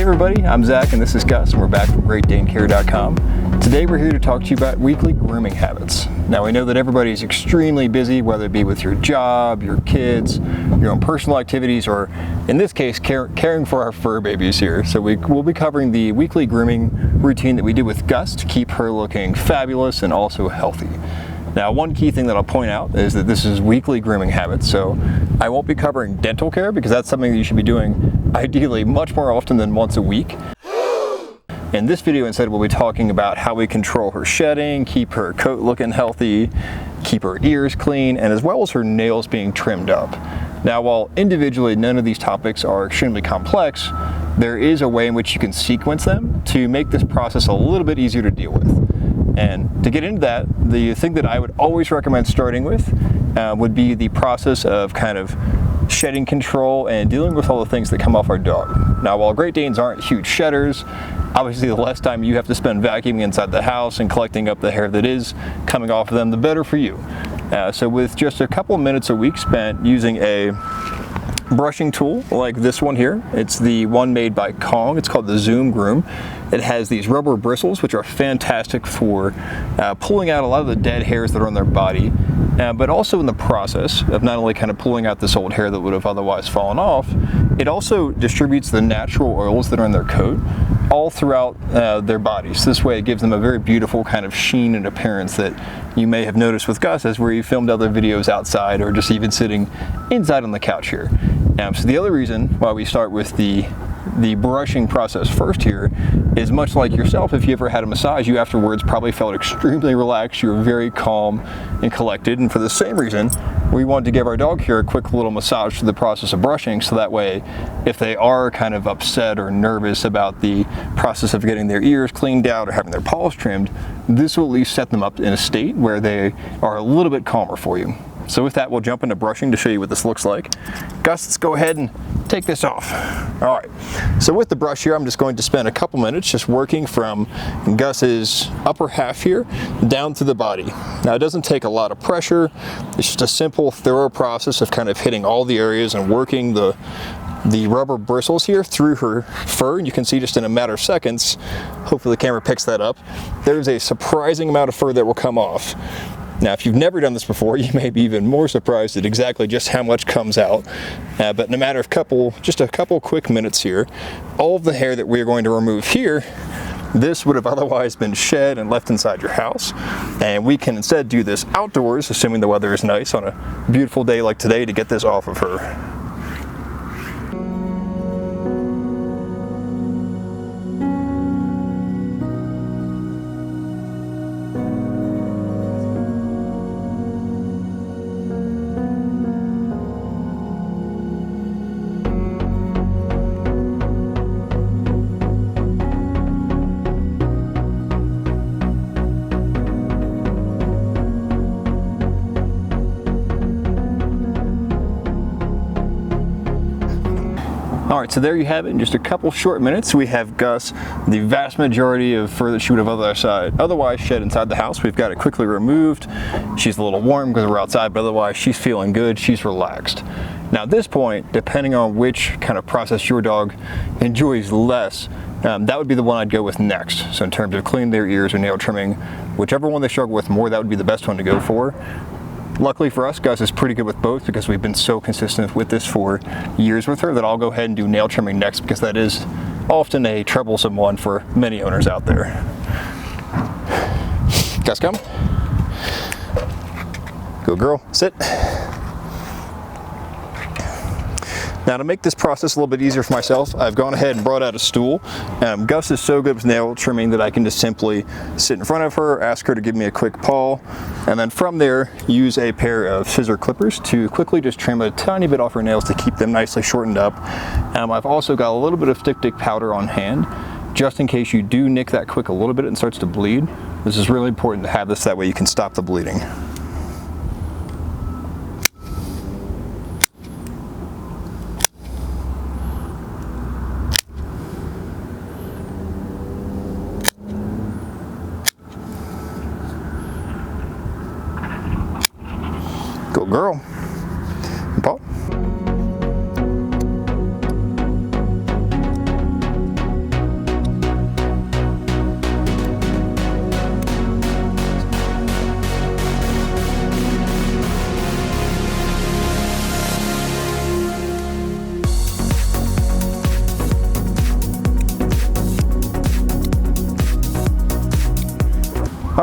everybody, I'm Zach and this is Gus and we're back from GreatDaneCare.com. Today we're here to talk to you about weekly grooming habits. Now we know that everybody is extremely busy, whether it be with your job, your kids, your own personal activities, or in this case, caring for our fur babies here. So we'll be covering the weekly grooming routine that we do with Gus to keep her looking fabulous and also healthy. Now, one key thing that I'll point out is that this is weekly grooming habits, so I won't be covering dental care because that's something that you should be doing ideally much more often than once a week. In this video, instead, we'll be talking about how we control her shedding, keep her coat looking healthy, keep her ears clean, and as well as her nails being trimmed up. Now, while individually none of these topics are extremely complex, there is a way in which you can sequence them to make this process a little bit easier to deal with. And to get into that, the thing that I would always recommend starting with would be the process of kind of shedding control and dealing with all the things that come off our dog. Now, while Great Danes aren't huge shedders, obviously the less time you have to spend vacuuming inside the house and collecting up the hair that is coming off of them, the better for you. So with just a couple of minutes a week spent using a brushing tool like this one here, it's the one made by Kong, it's called the Zoom Groom. It has these rubber bristles which are fantastic for pulling out a lot of the dead hairs that are on their body, but also in the process of not only kind of pulling out this old hair that would have otherwise fallen off, it also distributes the natural oils that are in their coat all throughout their bodies. This way it gives them a very beautiful kind of sheen and appearance that you may have noticed with Gus as we filmed other videos outside or just even sitting inside on the couch here. So the other reason why we start with the brushing process first here is much like yourself, if you ever had a massage, you afterwards probably felt extremely relaxed, you were very calm and collected, and for the same reason, we wanted to give our dog here a quick little massage through the process of brushing, so that way, if they are kind of upset or nervous about the process of getting their ears cleaned out or having their paws trimmed, this will at least set them up in a state where they are a little bit calmer for you. So with that, we'll jump into brushing to show you what this looks like. Gus, let's go ahead and take this off. All right, so with the brush here, I'm just going to spend a couple minutes just working from Gus's upper half here down to the body. Now, it doesn't take a lot of pressure. It's just a simple, thorough process of kind of hitting all the areas and working the rubber bristles here through her fur. And you can see just in a matter of seconds, hopefully the camera picks that up, there's a surprising amount of fur that will come off. Now, if you've never done this before, you may be even more surprised at exactly just how much comes out. But in a matter of just a couple quick minutes here, all of the hair that we're going to remove here, this would have otherwise been shed and left inside your house. And we can instead do this outdoors, assuming the weather is nice on a beautiful day like today, to get this off of her. All right, so there you have it. In just a couple short minutes, we have Gus, the vast majority of fur that she would have otherwise shed inside the house. We've got it quickly removed. She's a little warm because we're outside, but otherwise she's feeling good, she's relaxed. Now at this point, depending on which kind of process your dog enjoys less, that would be the one I'd go with next. So in terms of cleaning their ears or nail trimming, whichever one they struggle with more, that would be the best one to go for. Luckily for us, Gus is pretty good with both because we've been so consistent with this for years with her that I'll go ahead and do nail trimming next because that is often a troublesome one for many owners out there. Gus, come. Good girl, sit. Now, to make this process a little bit easier for myself, I've gone ahead and brought out a stool. Gus is so good with nail trimming that I can just simply sit in front of her, ask her to give me a quick paw, and then from there, use a pair of scissor clippers to quickly just trim a tiny bit off her nails to keep them nicely shortened up. I've also got a little bit of styptic powder on hand, just in case you do nick that quick a little bit and starts to bleed. This is really important to have this, that way you can stop the bleeding. Good girl. Paw.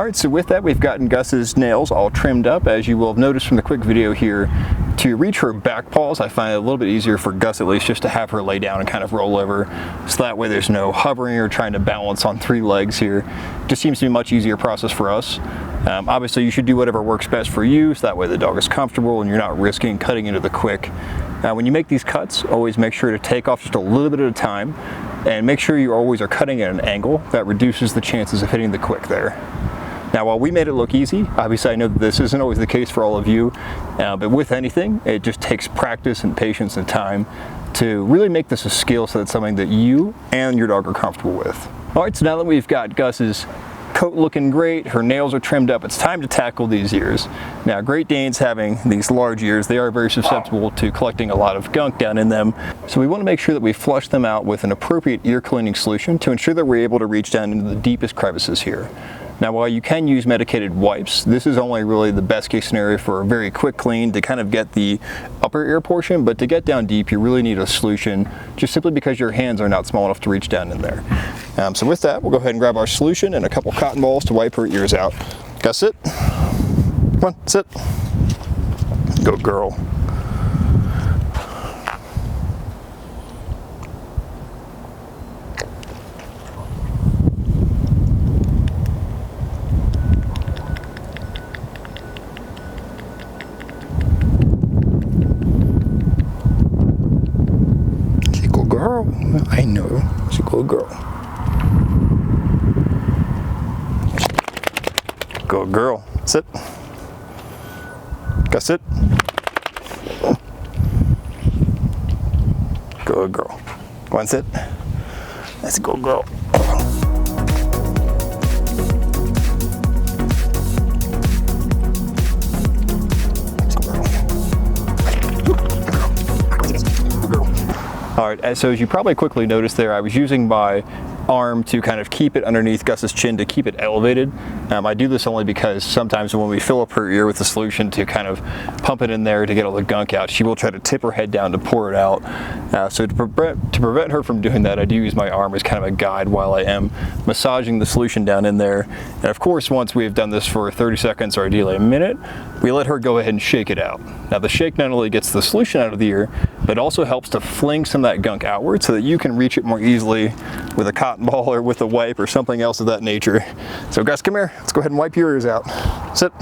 Alright, so with that we've gotten Gus's nails all trimmed up. As you will have noticed from the quick video here, to reach her back paws, I find it a little bit easier for Gus at least just to have her lay down and kind of roll over. So that way there's no hovering or trying to balance on 3 legs here. Just seems to be a much easier process for us. Obviously you should do whatever works best for you, so that way the dog is comfortable and you're not risking cutting into the quick. When you make these cuts, always make sure to take off just a little bit at a time, and make sure you always are cutting at an angle that reduces the chances of hitting the quick there. Now, while we made it look easy, obviously I know that this isn't always the case for all of you, but with anything, it just takes practice and patience and time to really make this a skill so it's something that you and your dog are comfortable with. All right, so now that we've got Gus's coat looking great, her nails are trimmed up, it's time to tackle these ears. Now, Great Danes having these large ears, they are very susceptible to collecting a lot of gunk down in them. So we want to make sure that we flush them out with an appropriate ear cleaning solution to ensure that we're able to reach down into the deepest crevices here. Now, while you can use medicated wipes, this is only really the best case scenario for a very quick clean to kind of get the upper ear portion, but to get down deep, you really need a solution just simply because your hands are not small enough to reach down in there. So with that, we'll go ahead and grab our solution and a couple cotton balls to wipe her ears out. Gus, sit. Come on, sit. Go girl. Girl, I know, she's a good girl. Good girl. Sit. Gus, sit. Good girl. Go on, sit. That's a good girl. Alright, so as you probably quickly noticed there, I was using my arm to kind of keep it underneath Gus's chin to keep it elevated. I do this only because sometimes when we fill up her ear with the solution to kind of pump it in there to get all the gunk out, she will try to tip her head down to pour it out. So to prevent her from doing that, I do use my arm as kind of a guide while I am massaging the solution down in there. And of course, once we've done this for 30 seconds or ideally a minute, we let her go ahead and shake it out. Now the shake not only gets the solution out of the ear, but also helps to fling some of that gunk outward so that you can reach it more easily with a cotton ball or with a wipe or something else of that nature. So Gus, come here. Let's go ahead and wipe your ears out. Sit.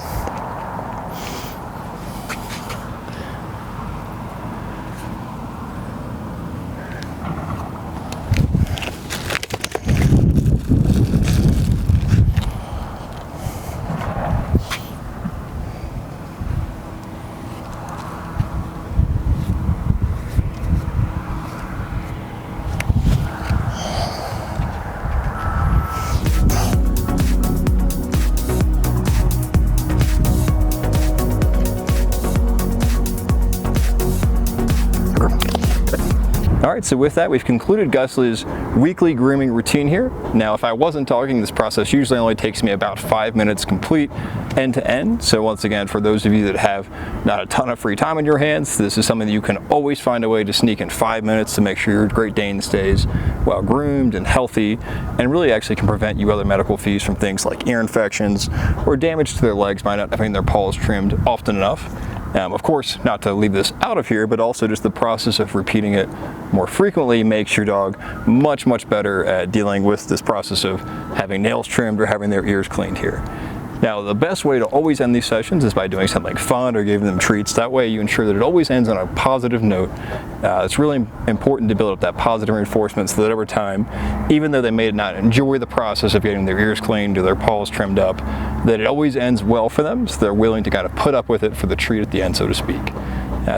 Alright, so with that, we've concluded Gus's weekly grooming routine here. Now, if I wasn't talking, this process usually only takes me about 5 minutes complete, end to end. So once again, for those of you that have not a ton of free time on your hands, this is something that you can always find a way to sneak in 5 minutes to make sure your Great Dane stays well groomed and healthy, and really actually can prevent you other medical fees from things like ear infections or damage to their legs by not having their paws trimmed often enough. Of course, not to leave this out of here, but also just the process of repeating it more frequently makes your dog much, much better at dealing with this process of having nails trimmed or having their ears cleaned here. Now, the best way to always end these sessions is by doing something fun or giving them treats. That way you ensure that it always ends on a positive note. It's really important to build up that positive reinforcement so that over time, even though they may not enjoy the process of getting their ears cleaned or their paws trimmed up, that it always ends well for them, so they're willing to kind of put up with it for the treat at the end, so to speak.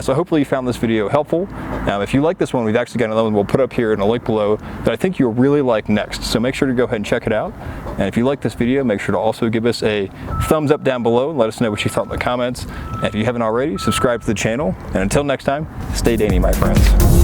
So hopefully you found this video helpful. If you like this one, we've actually got another one we'll put up here in a link below that I think you'll really like next. So make sure to go ahead and check it out. And if you like this video, make sure to also give us a thumbs up down below and let us know what you thought in the comments. And if you haven't already, subscribe to the channel. And until next time, stay Daney, my friends.